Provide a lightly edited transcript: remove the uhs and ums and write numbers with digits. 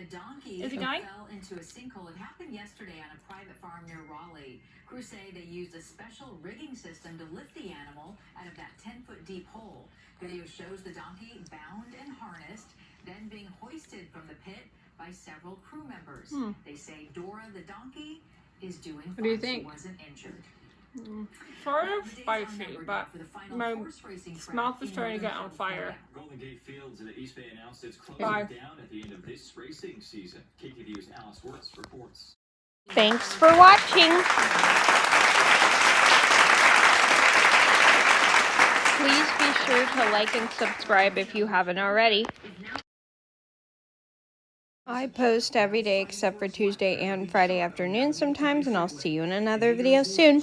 A donkey fell into a sinkhole. It happened yesterday on a private farm near Raleigh. Crews say they used a special rigging system to lift the animal out of that 10-foot deep hole. Video shows the donkey bound and harnessed, then being hoisted from the pit by several crew members. They say Dora the donkey is doing fine. What do you think? She wasn't injured. Sort of spicy, but my mouth is starting to get on fire. Golden Gate Fields in the East Bay announced it's closing down at the end of this racing season. KTVU's Alice Wirtz reports. Thanks for watching. Please be sure to like and subscribe if you haven't already. I post every day except for Tuesday and Friday afternoon sometimes, and I'll see you in another video soon.